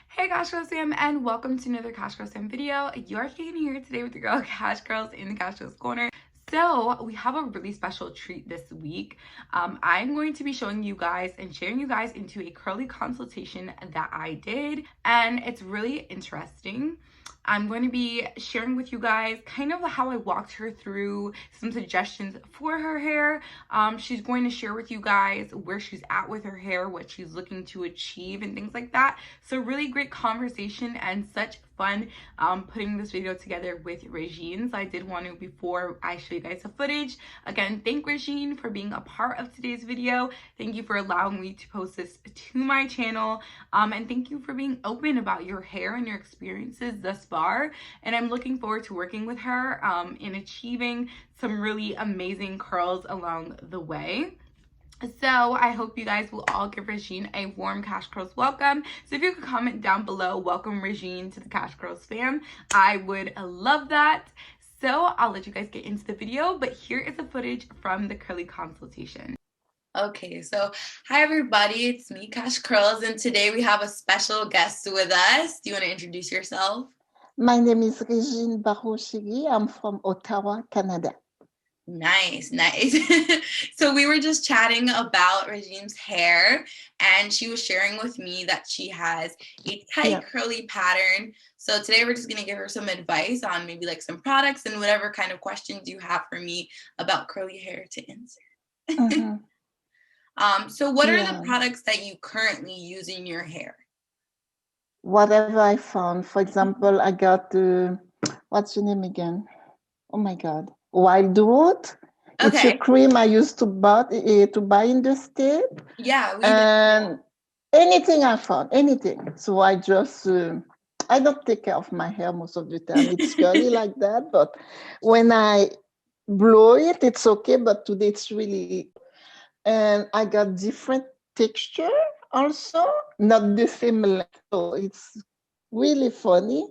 Hey Cashcurlssfam, and welcome to another Cashcurlssfam video. You're here today with your girl Cash Girls in the Cash Girls Corner. So we have a really special treat this week. I'm going to be showing you guys and sharing you guys into a curly consultation that I did, and it's really interesting. I'm going to be sharing with you guys kind of how I walked her through some suggestions for her hair. She's going to share with you guys where she's at with her hair, what she's looking to achieve, and things like that. So really great conversation and such fun putting this video together with Regine. So I did want to, before I show you guys the footage, again, thank Regine for being a part of today's video. Thank you for allowing me to post this to my channel. And thank you for being open about your hair and your experiences thus far. And I'm looking forward to working with her in achieving some really amazing curls along the way. So I hope you guys will all give Regine a warm Cash Curls welcome. So if you could comment down below, welcome Regine to the Cash Curls fam, I would love that. So I'll let you guys get into the video, but here is the footage from the curly consultation. Okay, so hi everybody, it's me, Cash Curls, and today we have a special guest with us. Do you want to introduce yourself? My name is Regine Barochigi. I'm from Ottawa, Canada. Nice. So we were just chatting about Regine's hair, and she was sharing with me that she has a tight curly pattern. So today we're just going to give her some advice on maybe like some products and whatever kind of questions you have for me about curly hair to answer. So what are the products that you currently use in your hair? Whatever I found. For example, I got, what's your name again? Oh my God. Wild Root. Okay. It's a cream I used to buy in the state. Yeah. And anything I found, anything. So I just, I don't take care of my hair most of the time. It's curly like that. But when I blow it, it's okay. But today it's really, and I got different texture also, not the same length. So it's really funny.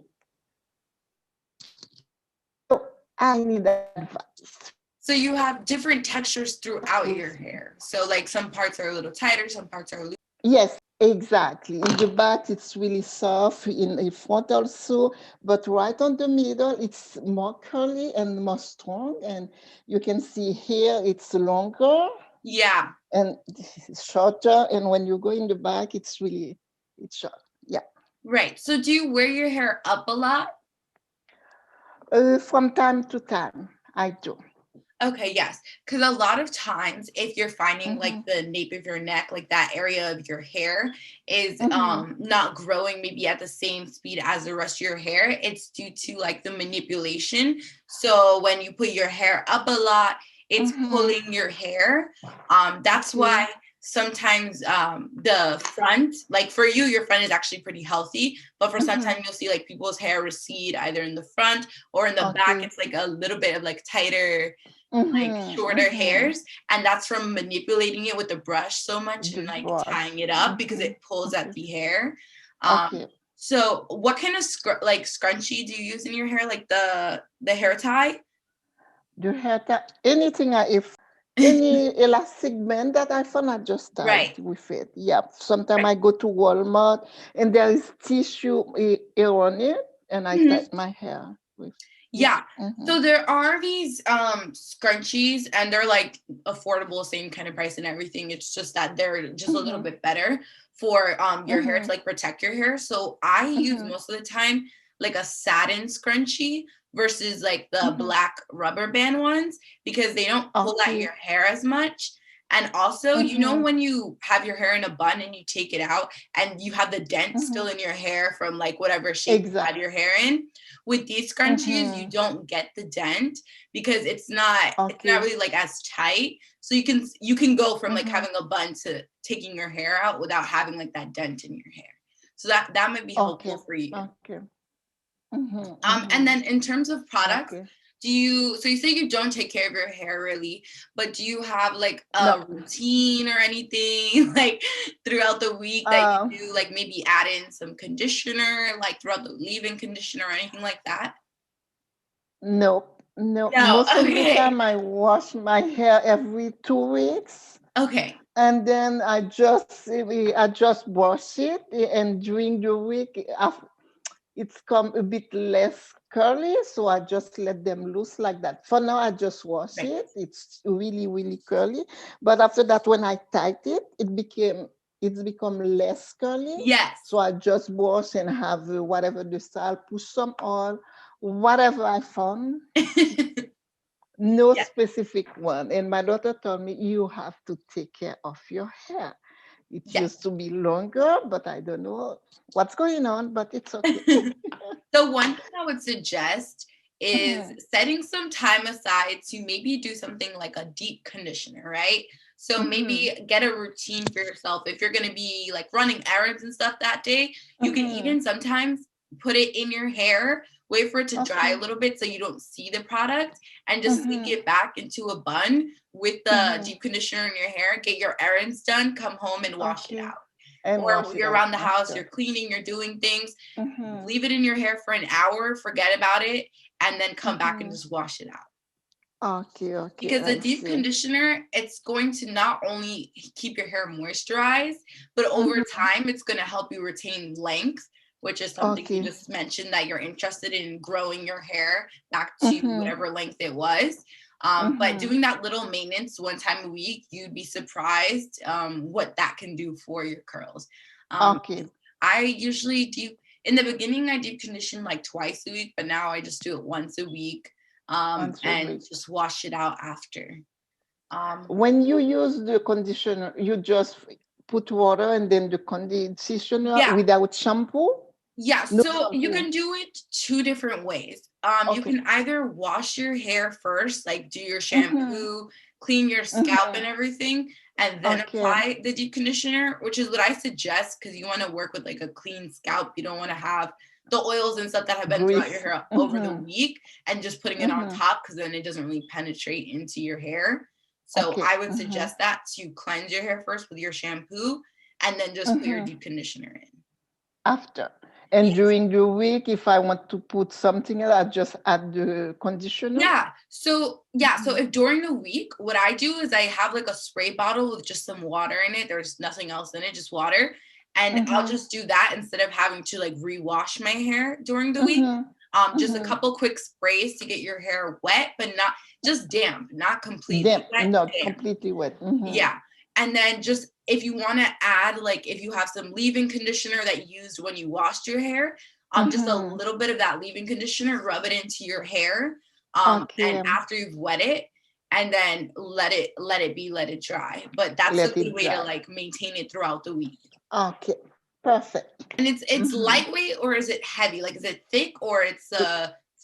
So I need advice. So you have different textures throughout your hair. So like some parts are a little tighter, some parts are loose. Yes, exactly. In the back, it's really soft. In the front also, but right on the middle, it's more curly and more strong. And you can see here, it's longer. Yeah. And it's shorter. And when you go in the back, it's short. Yeah. Right. So do you wear your hair up a lot? From time to time, I do. Okay, yes. Because a lot of times, if you're finding like the nape of your neck, like that area of your hair is not growing maybe at the same speed as the rest of your hair, it's due to like the manipulation. So when you put your hair up a lot, it's pulling your hair. That's why sometimes the front, like for you, your front is actually pretty healthy, but for sometimes you'll see like people's hair recede either in the front or in the back. It's like a little bit of like tighter, like shorter hairs, and that's from manipulating it with the brush so much and like tying it up because it pulls at the hair. So what kind of scrunchie do you use in your hair, like the hair tie? The hair tie, anything if any elastic band that I found, I just tied with it. Yeah. Sometimes I go to Walmart and there is tissue on it, and I tie my hair with. Yeah. So there are these scrunchies, and they're like affordable, same kind of price and everything. It's just that they're just a little bit better for your hair to like protect your hair. So I use most of the time like a satin scrunchie versus like the black rubber band ones, because they don't pull at your hair as much. And also, you know, when you have your hair in a bun and you take it out and you have the dent still in your hair from like whatever shape you had your hair in, with these scrunchies, you don't get the dent because it's not really like as tight. So you can go from like having a bun to taking your hair out without having like that dent in your hair. So that might be helpful for you. And then in terms of products, so you say you don't take care of your hair really, but do you have like a routine or anything like throughout the week that you do, like maybe add in some conditioner, like throughout the leave-in conditioner or anything like that? No. Most of the time I wash my hair every 2 weeks. Okay. and then I just wash it, and during the week, it's come a bit less curly, so I just let them loose like that. For now, I just wash Right. it. It's really, really curly. But after that, when I tied it, it's become less curly. Yes. So I just wash and have whatever the style, put some oil, whatever I found. No Yeah. specific one. And my daughter told me, you have to take care of your hair. It Yes. used to be longer, but I don't know what's going on, but it's okay. So one thing I would suggest is Mhm, setting some time aside to maybe do something like a deep conditioner, right? So mhm, maybe get a routine for yourself. If you're going to be like running errands and stuff that day, you can mhm. even sometimes put it in your hair, wait for it to dry a Okay. little bit so you don't see the product, and just sneak Mhm, it back into a bun with the mhm. deep conditioner in your hair, get your errands done, come home and wash it Okay. out. And Or wash it you're out around the house, after. you're cleaning, you're doing things, Mhm, leave it in your hair for an hour, forget about it, and then come back and mhm. just wash it out. Okay, okay, Because the I deep see. conditioner, it's going to not only keep your hair moisturized, but over Mhm. time, it's going to help you retain length, which is something you Okay. just mentioned that you're interested in growing your hair back to Mhm, whatever length it was. But mhm. doing that little maintenance one time a week, you'd be surprised what that can do for your curls. Um, Okay. I usually do in the beginning I deep condition like twice a week, but now I just do it once a week Once a and week. just wash it out after. Um, When you use the conditioner, you just put water and then the conditioner yeah, without shampoo? yeah. No So you shampoo. can do it two different ways. You Okay. can either wash your hair first, like do your Mhm, shampoo, clean your scalp mhm. and everything, and then Okay. apply the deep conditioner, which is what I suggest because you want to work with like a clean scalp. You don't want to have the oils and stuff that have been throughout your Grease. hair over the Mhm, week and just putting it on mhm. top because then it doesn't really penetrate into your hair. So Okay. I would Mhm, suggest that to cleanse your hair first with your shampoo and then just put your mhm. deep conditioner in. After. And Yes. during the week, if I want to put something else, I just add the conditioner. Yeah. So yeah. So Mhm, if during the week, what I do is I have like a spray bottle with just some water in it. There's nothing else in it, just water. And I'll mhm, just do that instead of having to like rewash my hair during the week. mhm, Just a mhm. couple quick sprays to get your hair wet, but not just damp, not completely Damp, wet, not damp. completely wet. Mhm, Yeah. And then just if you want to add, like if you have some leave-in conditioner that you used when you washed your hair, just a mhm. little bit of that leave-in conditioner, rub it into your hair. And Okay. after you've wet it, and then let it dry. But that's a Let good it way to dry. like maintain it throughout the week. Okay. Perfect. And it's Mhm. lightweight or is it heavy? Like is it thick or it's It,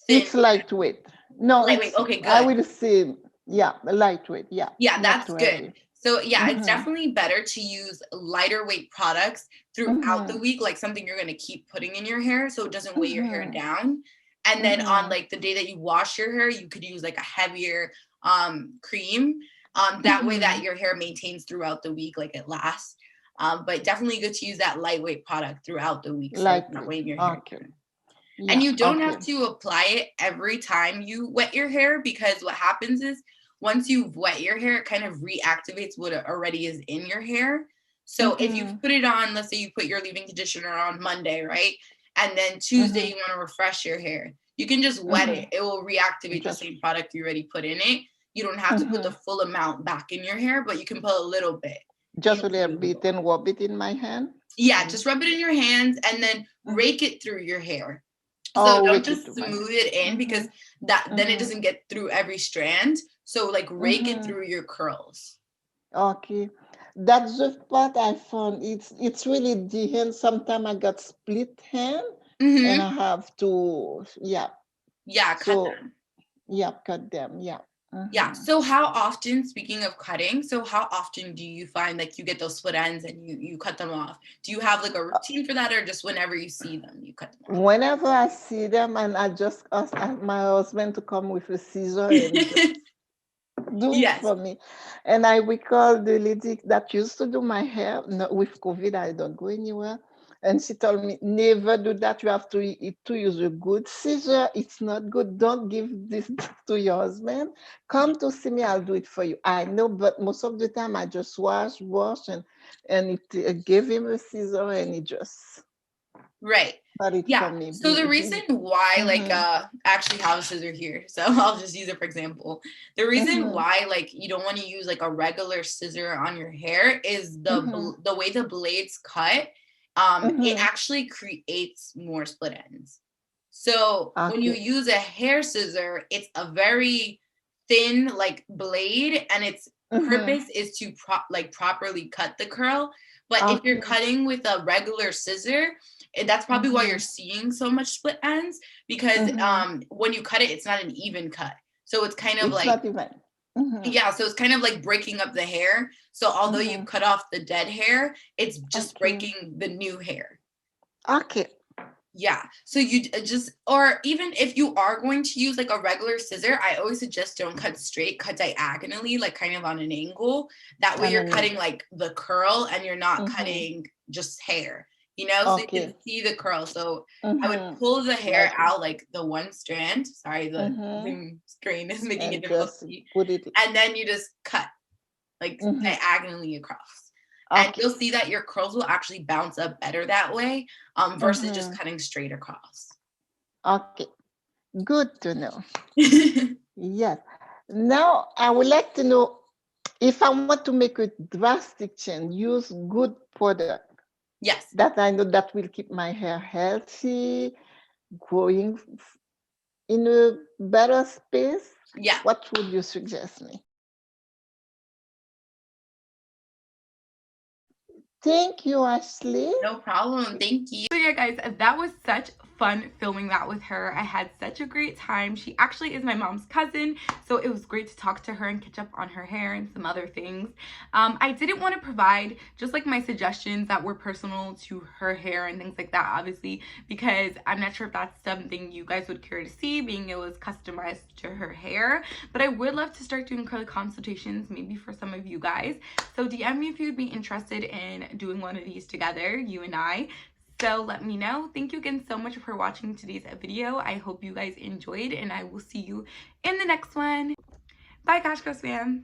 thin, it's lightweight. No, lightweight? it's, Okay, I good. will say, yeah, lightweight. Yeah, Yeah, not that's too good. heavy. So yeah, it's Mhm, definitely better to use lighter weight products throughout the mhm, week, like something you're gonna keep putting in your hair so it doesn't weigh your hair mhm, down. And then on mhm, like the day that you wash your hair, you could use like a heavier cream. That way that mhm. your hair maintains throughout the week, like it lasts. But definitely good to use that lightweight product throughout the week so it's not Lightweight. weighing your hair Okay. down. And Yeah. you don't Okay. have to apply it every time you wet your hair because what happens is once you've wet your hair, it kind of reactivates what already is in your hair. So if you Mhm, put it on, let's say you put your leave-in conditioner on Monday, right? And then Tuesday mhm, you want to refresh your hair. You can just wet it. mhm. It will reactivate the Just. same product you already put in it. You don't have to put the Mhm. full amount back in your hair, but you can put a little bit Just a into little the bit oil. and rub it in my hand. Yeah, And just rub it in your hands and then mhm. rake it through your hair. So Oh, don't rake it to just my smooth hand. it in because Mhm, that then it mhm, doesn't get through every strand. So like rake it mhm. through your curls. Okay. That's the part I found. It's really the hand. Sometimes I got split hand and I Mm-hmm. have to, yeah. Yeah, cut So, them. yeah, cut them. Yeah. Yeah. Mhm. So how often, speaking of cutting, so how often do you find like you get those split ends and you cut them off? Do you have like a routine for that or just whenever you see them, you cut them off? Whenever I see them, and I just ask my husband to come with a scissor and just do it Yes. for me. And I recall the lady that used to do my hair. No, with COVID, I don't go anywhere. And she told me, never do that. You have to use a good scissor. It's not good. Don't give this to your husband. Come to see me. I'll do it for you. I know, but most of the time I just wash, and it gave him a scissor, and he just Right. got it for Yeah. me. So the reason why, like, Mhm. I actually have a scissor here, so I'll just use it for example. The reason Mhm. why, like, you don't want to use like a regular scissor on your hair is Mhm. the way the blades cut. It Mhm. actually creates more split ends. So when you Okay. use a hair scissor, it's a very thin like blade, and its Mhm. purpose is to properly cut the curl. But if you're Okay. cutting with a regular scissor, that's probably why you're Mhm. seeing so much split ends, because Mhm. when you cut it, it's not an even cut. So it's kind of It's like, not even. Mhm. yeah, so it's kind of like breaking up the hair. So although you Mhm. cut off the dead hair, it's just Okay. breaking the new hair. Okay. Yeah. So you just, or even if you are going to use like a regular scissor, I always suggest don't cut straight, cut diagonally, like kind of on an angle. That way you're cutting like the curl and you're not Mhm. cutting just hair, you know, so you can Okay. see the curl. So I would Mhm. pull the hair Like. out, like the one strand. Sorry, the Mhm. Zoom screen is making it And difficult just to see. put it. And then you just cut like Mhm. diagonally across. And Okay. you'll see that your curls will actually bounce up better that way, versus just Mhm. cutting straight across. Okay. Good to know. Yes. Now I would like to know if I want to make a drastic change, use good product Yes. that I know that will keep my hair healthy, growing in a better space. Yeah. What would you suggest me? Thank you, Ashley. No problem. Thank you. So yeah, guys, that was such fun filming that with her. I had such a great time. She actually is my mom's cousin, so it was great to talk to her and catch up on her hair and some other things. I didn't want to provide just like my suggestions that were personal to her hair and things like that, obviously, because I'm not sure if that's something you guys would care to see, being it was customized to her hair. But I would love to start doing curly consultations, maybe for some of you guys. So DM me if you'd be interested in doing one of these together, you and I. So let me know. Thank you again so much for watching today's video. I hope you guys enjoyed, and I will see you in the next one. Bye, Cashcurlssfam.